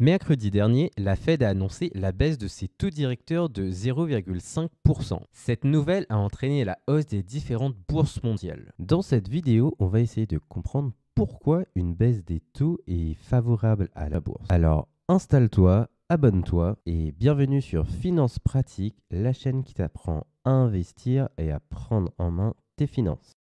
Mercredi dernier, la Fed a annoncé la baisse de ses taux directeurs de 0,5%. Cette nouvelle a entraîné la hausse des différentes bourses mondiales. Dans cette vidéo, on va essayer de comprendre pourquoi une baisse des taux est favorable à la bourse. Alors, installe-toi, abonne-toi et bienvenue sur Finance Pratique, la chaîne qui t'apprend à investir et à prendre en main tes finances.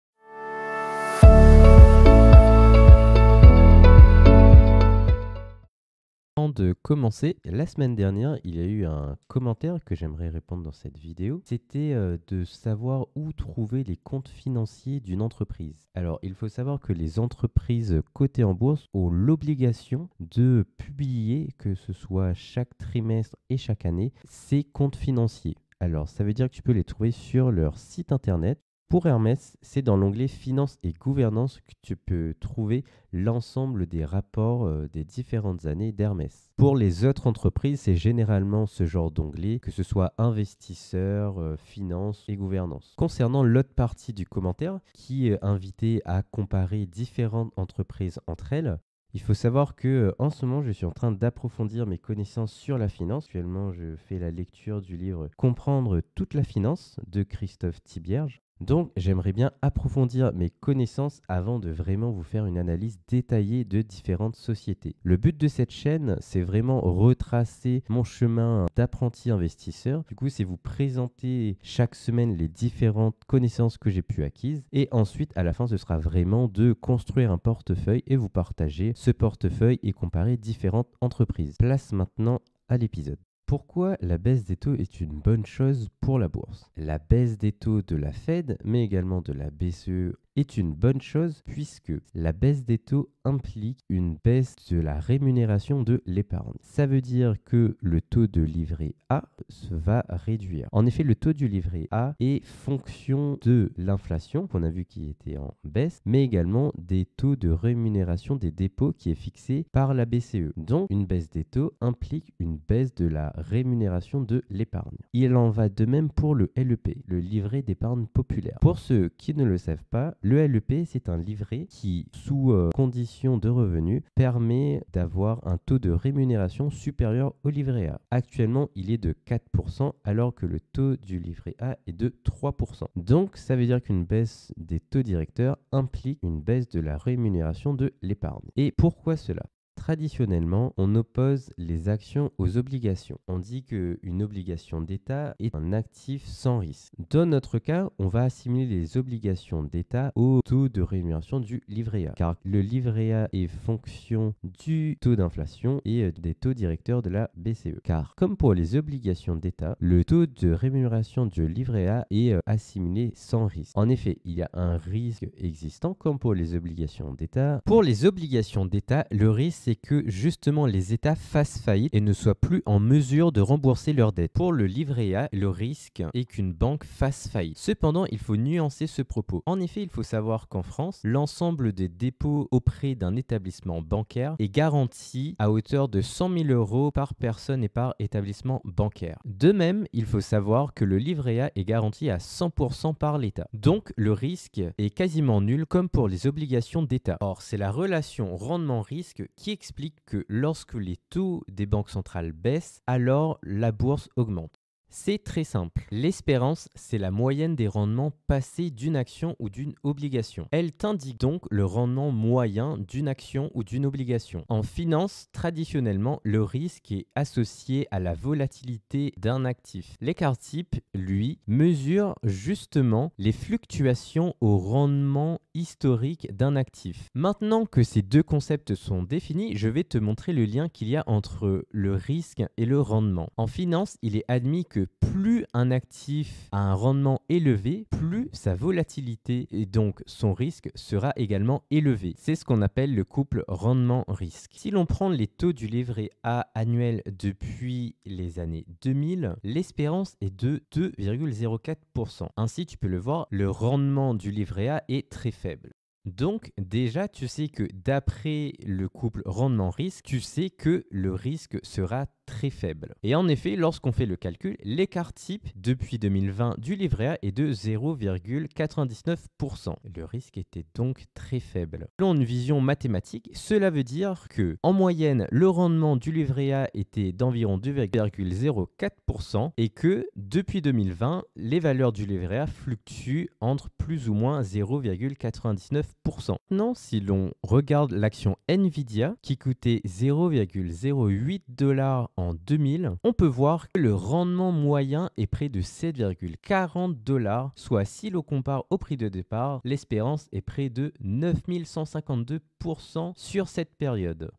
Avant de commencer, la semaine dernière, il y a eu un commentaire que j'aimerais répondre dans cette vidéo. C'était de savoir où trouver les comptes financiers d'une entreprise. Alors, il faut savoir que les entreprises cotées en bourse ont l'obligation de publier, que ce soit chaque trimestre et chaque année, ces comptes financiers. Alors, ça veut dire que tu peux les trouver sur leur site internet. Pour Hermès, c'est dans l'onglet Finances et Gouvernance que tu peux trouver l'ensemble des rapports des différentes années d'Hermès. Pour les autres entreprises, c'est généralement ce genre d'onglet, que ce soit investisseurs, finances et gouvernance. Concernant l'autre partie du commentaire, qui est invité à comparer différentes entreprises entre elles, il faut savoir que en ce moment, je suis en train d'approfondir mes connaissances sur la finance. Actuellement, je fais la lecture du livre Comprendre toute la finance de Christophe Thibierge. Donc, j'aimerais bien approfondir mes connaissances avant de vraiment vous faire une analyse détaillée de différentes sociétés. Le but de cette chaîne, c'est vraiment retracer mon chemin d'apprenti investisseur. Du coup, c'est vous présenter chaque semaine les différentes connaissances que j'ai pu acquises. Et ensuite, à la fin, ce sera vraiment de construire un portefeuille et vous partager ce portefeuille et comparer différentes entreprises. Place maintenant à l'épisode. Pourquoi la baisse des taux est une bonne chose pour la bourse? La baisse des taux de la Fed, mais également de la BCE, est une bonne chose puisque la baisse des taux implique une baisse de la rémunération de l'épargne. Ça veut dire que le taux de livret A se va réduire. En effet, le taux du livret A est fonction de l'inflation qu'on a vu qui était en baisse, mais également des taux de rémunération des dépôts qui est fixé par la BCE. Donc, une baisse des taux implique une baisse de la rémunération de l'épargne. Il en va de même pour le LEP, le livret d'épargne populaire. Pour ceux qui ne le savent pas, le LEP, c'est un livret qui, sous conditions de revenus, permet d'avoir un taux de rémunération supérieur au livret A. Actuellement, il est de 4%, alors que le taux du livret A est de 3%. Donc, ça veut dire qu'une baisse des taux directeurs implique une baisse de la rémunération de l'épargne. Et pourquoi cela ? Traditionnellement, on oppose les actions aux obligations. On dit qu'une obligation d'État est un actif sans risque. Dans notre cas, on va assimiler les obligations d'État au taux de rémunération du livret A, car le livret A est fonction du taux d'inflation et des taux directeurs de la BCE. Car comme pour les obligations d'État, le taux de rémunération du livret A est assimilé sans risque. En effet, il y a un risque existant comme pour les obligations d'État. Pour les obligations d'État, le risque c'est que justement les États fassent faillite et ne soient plus en mesure de rembourser leurs dettes. Pour le livret A, le risque est qu'une banque fasse faillite. Cependant, il faut nuancer ce propos. En effet, il faut savoir qu'en France, l'ensemble des dépôts auprès d'un établissement bancaire est garanti à hauteur de 100 000 euros par personne et par établissement bancaire. De même, il faut savoir que le livret A est garanti à 100% par l'État. Donc, le risque est quasiment nul comme pour les obligations d'État. Or, c'est la relation rendement-risque qui explique que lorsque les taux des banques centrales baissent, alors la bourse augmente. C'est très simple. L'espérance, c'est la moyenne des rendements passés d'une action ou d'une obligation. Elle t'indique donc le rendement moyen d'une action ou d'une obligation. En finance, traditionnellement, le risque est associé à la volatilité d'un actif. L'écart type, lui, mesure justement les fluctuations au rendement historique d'un actif. Maintenant que ces deux concepts sont définis, je vais te montrer le lien qu'il y a entre le risque et le rendement. En finance, il est admis que plus un actif a un rendement élevé, plus sa volatilité et donc son risque sera également élevé. C'est ce qu'on appelle le couple rendement-risque. Si l'on prend les taux du livret A annuel depuis les années 2000, l'espérance est de 2,04%. Ainsi, tu peux le voir, le rendement du livret A est très faible. Donc déjà, tu sais que d'après le couple rendement-risque, tu sais que le risque sera très faible. Et en effet, lorsqu'on fait le calcul, l'écart type depuis 2020 du livret A est de 0,99%. Le risque était donc très faible. Selon une vision mathématique, cela veut dire que en moyenne, le rendement du livret A était d'environ 2,04% et que depuis 2020, les valeurs du livret A fluctuent entre plus ou moins 0,99%. Maintenant, si l'on regarde l'action Nvidia qui coûtait 0,08 $ en 2000, on peut voir que le rendement moyen est près de 7,40 $, soit si l'on compare au prix de départ, l'espérance est près de 9152% sur cette période.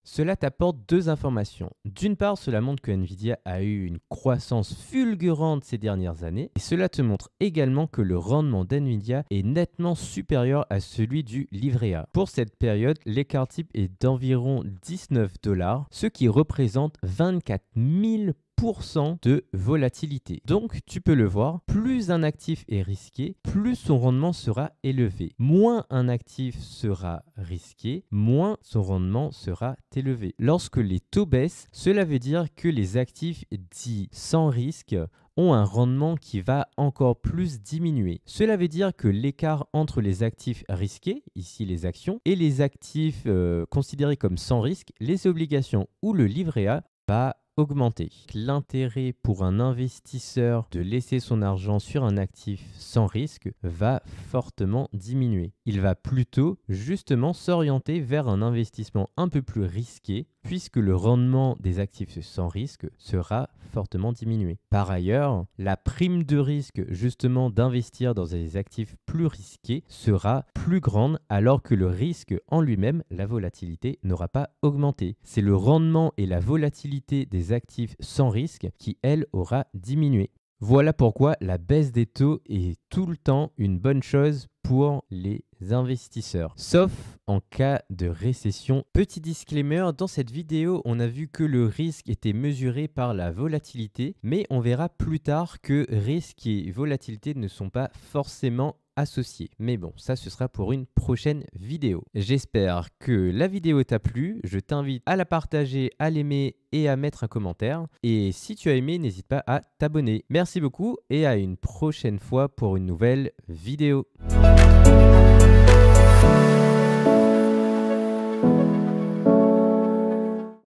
Cela t'apporte deux informations. D'une part, cela montre que Nvidia a eu une croissance fulgurante ces dernières années. Et cela te montre également que le rendement d'Nvidia est nettement supérieur à celui du livret A. Pour cette période, l'écart type est d'environ 19 $, ce qui représente 24 000% de volatilité. Donc, tu peux le voir, plus un actif est risqué, plus son rendement sera élevé. Moins un actif sera risqué, moins son rendement sera élevé. Lorsque les taux baissent, cela veut dire que les actifs dits sans risque ont un rendement qui va encore plus diminuer. Cela veut dire que l'écart entre les actifs risqués, ici les actions, et les actifs considérés comme sans risque, les obligations ou le livret A, va augmenter. L'intérêt pour un investisseur de laisser son argent sur un actif sans risque va fortement diminuer. Il va plutôt justement s'orienter vers un investissement un peu plus risqué puisque le rendement des actifs sans risque sera fortement diminué. Par ailleurs, la prime de risque justement d'investir dans des actifs plus risqués sera plus grande alors que le risque en lui-même, la volatilité, n'aura pas augmenté. C'est le rendement et la volatilité des actifs sans risque qui, elle, aura diminué. Voilà pourquoi la baisse des taux est tout le temps une bonne chose pour les investisseurs, sauf en cas de récession. Petit disclaimer, dans cette vidéo, on a vu que le risque était mesuré par la volatilité, mais on verra plus tard que risque et volatilité ne sont pas forcément associés. Mais bon, ça ce sera pour une prochaine vidéo. J'espère que la vidéo t'a plu. Je t'invite à la partager, à l'aimer et à mettre un commentaire. Et si tu as aimé, n'hésite pas à t'abonner. Merci beaucoup et à une prochaine fois pour une nouvelle vidéo.